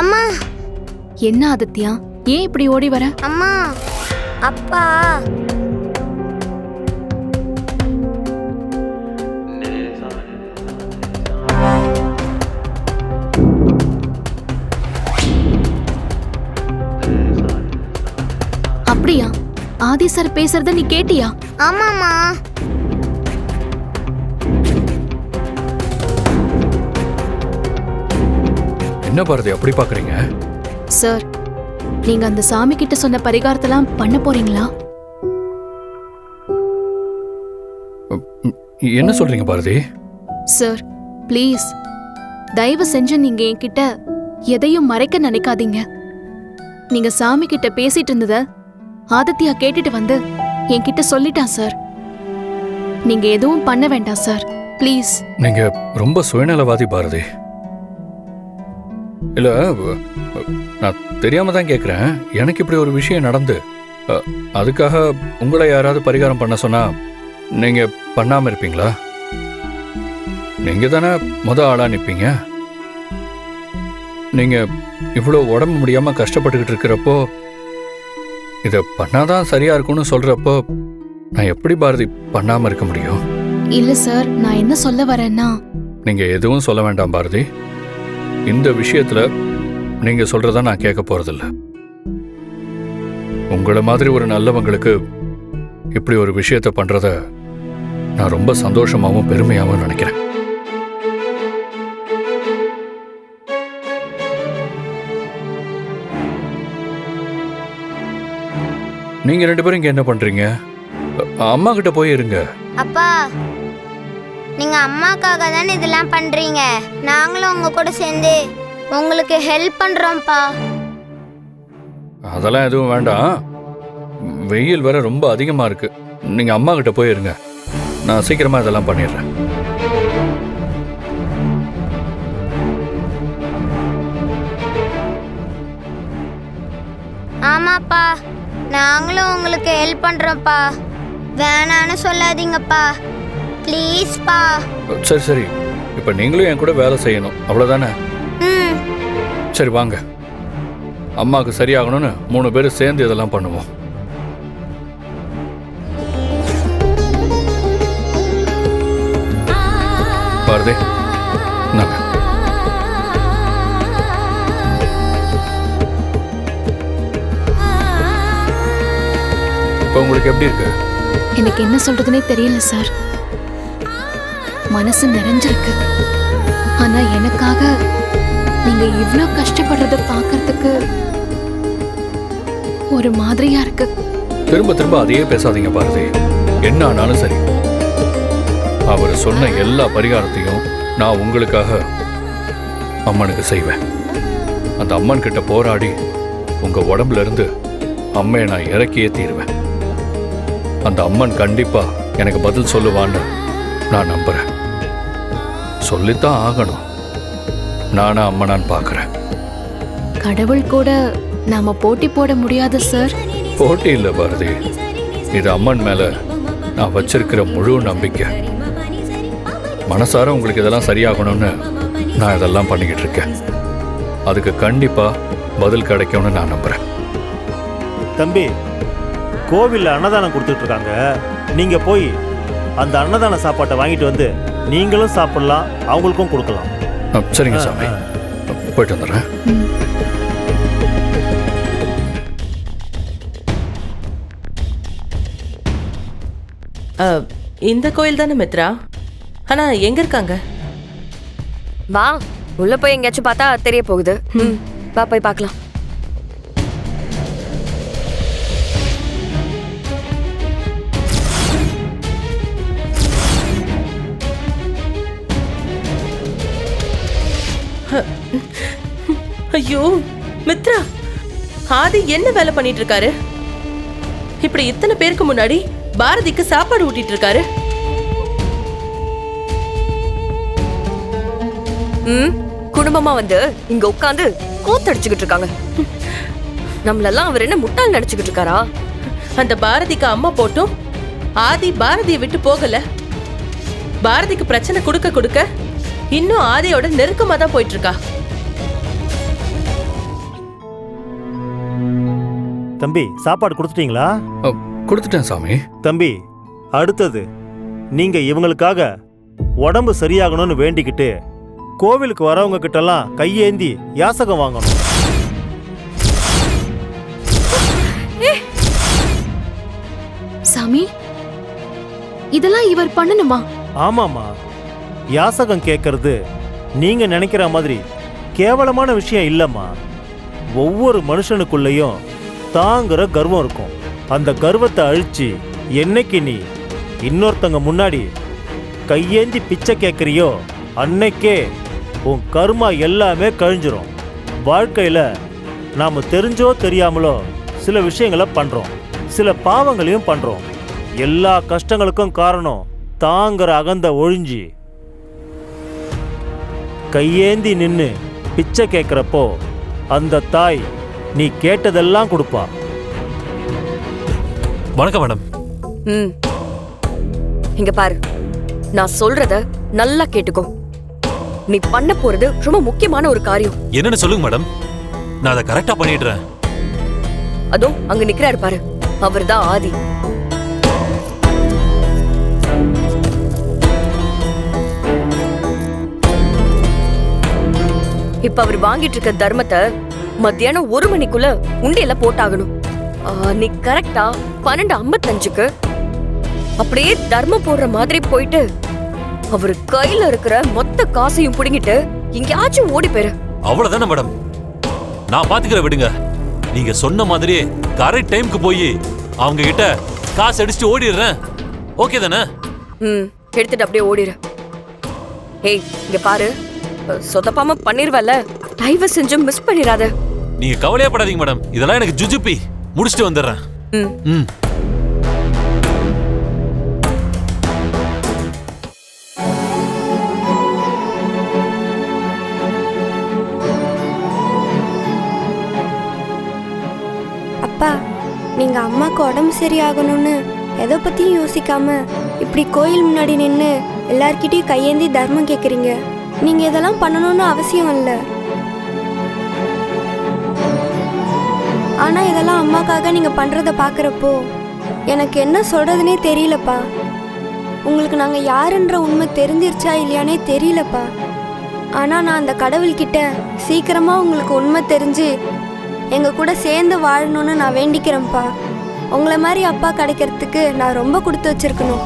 அம்மா. என்ன ஆதித்யா, ஏன் இப்படி ஓடி வர? அம்மா, அப்பா. அப்படியா? ஆதி சார் பேசுறத நீ கேட்டியா? ஆமாமா. என்ன பாரதி அப்படி பாக்குறீங்க? சார், நீங்க அந்த சாமி கிட்ட சொன்ன பரிகாரத்தெல்லாம் பண்ண போறீங்களா? என்ன சொல்றீங்க பாரதி? சார், ப்ளீஸ் தயவு செஞ்சு நீங்க என்கிட்ட எதையும் மறைக்க நினைக்காதீங்க. நீங்க சாமி கிட்ட பேசிட்டு இருந்தத ஆதித்யா கேட்டுட்டு வந்து என்கிட்ட சொல்லிட்டான் சார். நீங்க எதுவும் பண்ண வேண்டாம் சார், ப்ளீஸ். நீங்க ரொம்ப சுயநலவாதி பாரதி. இல்ல, நான் தெரியாம தான் கேக்குறேன். எனக்கு இப்படி ஒரு விஷயம் நடந்து அதுக்காக உங்களை யாராவது பரிகாரம் பண்ண சொன்னா நீங்க பண்ணாம இருப்பீங்களா? நீங்க தானே ஆளா நிப்பீங்க. நீங்க இவ்வளவு உடம்பு முடியாம கஷ்டப்பட்டுக்கிட்டு இருக்கிறப்போ இத பண்ணாதான் சரியா இருக்கும்னு சொல்றப்போ நான் எப்படி பாரதி பண்ணாம இருக்க முடியும்? இல்ல சார், நான் என்ன சொல்ல வரேன்னா... நீங்க எதுவும் சொல்ல வேண்டாம் பாரதி. இந்த விஷயத்துல நீங்க சொல்றத நான் கேட்க போறதில்ல. உங்களை மாதிரி ஒரு நல்லவங்களுக்கு இப்படி ஒரு விஷயத்த பண்றத நான் ரொம்ப சந்தோஷமாவும் பெருமையாவும் நினைக்கிறேன். நீங்க ரெண்டு பேரும் இங்க என்ன பண்றீங்க? அம்மா கிட்ட போய் இருங்க. அப்பா, நீங்க அம்மாக்காக தானே இதெல்லாம் பண்றீங்க. நாங்களும் உங்க கூட சேர்ந்து உங்களுக்கு ஹெல்ப் பண்றோம்ப்பா. அதெல்லாம் எதுவும் வேண்டாம். வெயில் வேற ரொம்ப அதிகமா இருக்கு. நீங்க அம்மா கிட்ட போய் இருங்க. நான் சீக்கிரமா இதெல்லாம் பண்ணிடுறேன். ஆமாப்பா, நாங்களும் உங்களுக்கு ஹெல்ப் பண்றோம்ப்பா. வேணான்னு சொல்லாதீங்கப்பா, ப்ளீஸ்ப்பா. சரி சரி, இப்ப நீங்களும் என் கூட வேலை செய்யணும், அவ்வளவுதானே? சரி வாங்க, அம்மாவுக்கு சரியாகணும்னு 3 பேரும் சேர்ந்து இதெல்லாம் பண்ணுவோம். பாரதி, நாங்க இப்ப உங்களுக்கு எப்படி இருக்கு? எனக்கு என்ன சொல்றதுனே தெரியல சார். மனசு நிறைஞ்சிருக்கு. ஆனா எனக்காக நீங்க இவ்ளோ கஷ்டப்படுறத பார்க்கிறதுக்கு ஒரு மாதிரியா இருக்கு. திரும்ப திரும்ப அதையே பேசாதீங்க பாரதி. என்ன ஆனாலும் சரி, அவர் சொன்ன எல்லா பரிகாரத்தையும் நான் உங்களுக்காக அம்மனுக்கு செய்வேன். அந்த அம்மன் கிட்ட போராடி உங்க உடம்புல இருந்து அம்மையை நான் இறக்கியே தீருவேன். அந்த அம்மன் கண்டிப்பா எனக்கு பதில் சொல்லுவான்னு நான் நம்புறேன். சொல்லித்தான் ஆகணும். நானா அம்மனான்னு பார்க்கறேன். கடவுள் கூட நாம போட்டி போட முடியாது சார். போட்டி இல்ல பாரதி, இது அம்மன் மேல நான் வச்சிருக்கிற முழு நம்பிக்கை. மனசார உங்களுக்கு இதெல்லாம் சரியாகணும்னு நான் இதெல்லாம் பண்ணிக்கிட்டு இருக்கேன். அதுக்கு கண்டிப்பா பதில் கிடைக்கும்னு நான் நம்புறேன். தம்பி, கோவிலில் அன்னதானம் கொடுத்துட்டு இருக்காங்க. நீங்க போய் அந்த அன்னதான சாப்பாட்டை வாங்கிட்டு வந்து நீங்களும் சாப்பிடலாம், அவங்களுக்கும் கொடுக்கலாம். சரிங்க சாமி, போயிட்டு வந்துடுறேன். இந்த கோயில் தானே மித்ரா? ஆனா எங்க இருக்காங்க? வா, உள்ள போய் எங்கேயாச்சும் பார்த்தா தெரிய போகுது. வா போய் பார்க்கலாம். ஐயோ மித்ரா, ஆதி என்ன வேலை பண்ணிட்டு இருக்காரு? இப்படி இத்தனை பேருக்கு முன்னாடி பாரதிக்கு சாப்பாடு ஊட்டிட்டு இருக்காரு. குடும்பமா வந்து இங்க உட்காந்து கூத்தடிச்சுக்கிட்டு இருக்காங்க. நம்மளெல்லாம் அவர் என்ன முட்டாள் நினைச்சுக்கிட்டு இருக்காரா? அந்த பாரதிக்கு அம்மா போட்டும் ஆதி பாரதியை விட்டு போகல. பாரதிக்கு பிரச்சனை கொடுக்க கொடுக்க இன்னும் ஆதியோட நெருக்கமா தான் போயிட்டு இருக்கா. தம்பி சாப்பாடு கொடுத்துட்டீங்களா? கொடுத்துட்டேன் சாமி. தம்பி, அடுத்தது நீங்க இவங்களுக்காக உடம்பு சரியாகணும்னு வேண்டிக்கிட்டு கோவிலுக்கு வரவங்க கிட்டலாம் கையேந்தி யாசகம் வாங்கணும். சாமி, இதெல்லாம் இவர் பண்ணணுமா? ஆமாமா, யாசகம் கேட்கறது நீங்க நினைக்கிற மாதிரி கேவலமான விஷயம் இல்லம்மா. ஒவ்வொரு மனுஷனுக்குள்ளேயும் தாங்கிற கர்வம் இருக்கும். அந்த கர்வத்தை அழிச்சு என்னைக்கு நீ இன்னொருத்தங்க முன்னாடி கையேந்தி பிச்சை கேட்குறியோ அன்னைக்கே உன் கர்மா எல்லாமே கழிஞ்சிரும். வாழ்க்கையில நாம தெரிஞ்சோ தெரியாமலோ சில விஷயங்களை பண்றோம், சில பாவங்களையும் பண்றோம். எல்லா கஷ்டங்களுக்கும் காரணம் தாங்கிற அகந்த ஒழிஞ்சி கையேந்தி நின்னு பிச்சை கேட்கிறப்போ அந்த தாய் நீ கேட்டதெல்லாம் கொடுப்பா. வணக்கம் மேடம். இங்க பாரு, நான் சொல்றத நல்லா கேட்டுக்கோ. நீ பண்ண போறது ரொம்ப முக்கியமான ஒரு காரியம். என்னன்னு சொல்லுங்க மேடம், நான் அதை கரெக்டா பண்ணிடுறேன். அதோ அங்க நிக்கிறாரு பாரு, அவர்தான் ஆதி. இப்ப அவர் வாங்கிட்டு இருக்க தர்மத்தை மத்தியானம் 1 மணிக்குள்ள உண்டியல போட்டாகணும். நீ கரெக்டா 12:55க்கு அப்படியே தர்மம் போடுற மாதிரி போயிட்டு அவரு கையில இருக்கிற மொத்த காசையும் புடுங்கிட்டு எங்கேயாச்சும் ஓடி போயிரு. அவ்வளவுதானே மேடம், நான் பாத்துக்கிற விடுங்க. நீங்க சொன்ன மாதிரியே கரெக்ட் டைம்க்கு போய் அவங்க கிட்ட காசு அடிச்சுட்டு ஓடிடுறேன். ஓகே தானே? எடுத்துட்டு அப்படியே ஓடிரு. ஏய் இங்க பாரு, சொதப்பாம பண்ணிருவல, தயவு செஞ்சு மிஸ் பண்ணிராத. நீங்க கவலையே படாதீங்க மேடம், இதெல்லாம் எனக்கு ஜுஜுப்பி. முடிச்சுட்டு வந்துடுறேன். அப்பா, நீங்க அம்மாக்கு உடம்பு சரியாகணும்னு எதை பத்தியும் யோசிக்காம இப்படி கோயில் முன்னாடி நின்று எல்லார்கிட்டயும் கையேந்தி தர்மம் கேக்குறீங்க. நீங்க இதெல்லாம் பண்ணணும்னு அவசியம் இல்லை. ஆனா இதெல்லாம் அம்மாக்காக நீங்க பண்றத பாக்குறப்போ எனக்கு என்ன சொல்றதுனே தெரியலப்பா. உங்களுக்கு நாங்க யாருன்ற உண்மை தெரிஞ்சிருச்சா இல்லையானே தெரியலப்பா. ஆனா நான் அந்த கடவுள்கிட்ட சீக்கிரமா உங்களுக்கு உண்மை தெரிஞ்சு எங்க கூட சேர்ந்து வாழணும்னு நான் வேண்டிக்கிறேன்ப்பா. உங்களை மாதிரி அப்பா கிடைக்கிறதுக்கு நான் ரொம்ப கொடுத்து வச்சிருக்கணும்.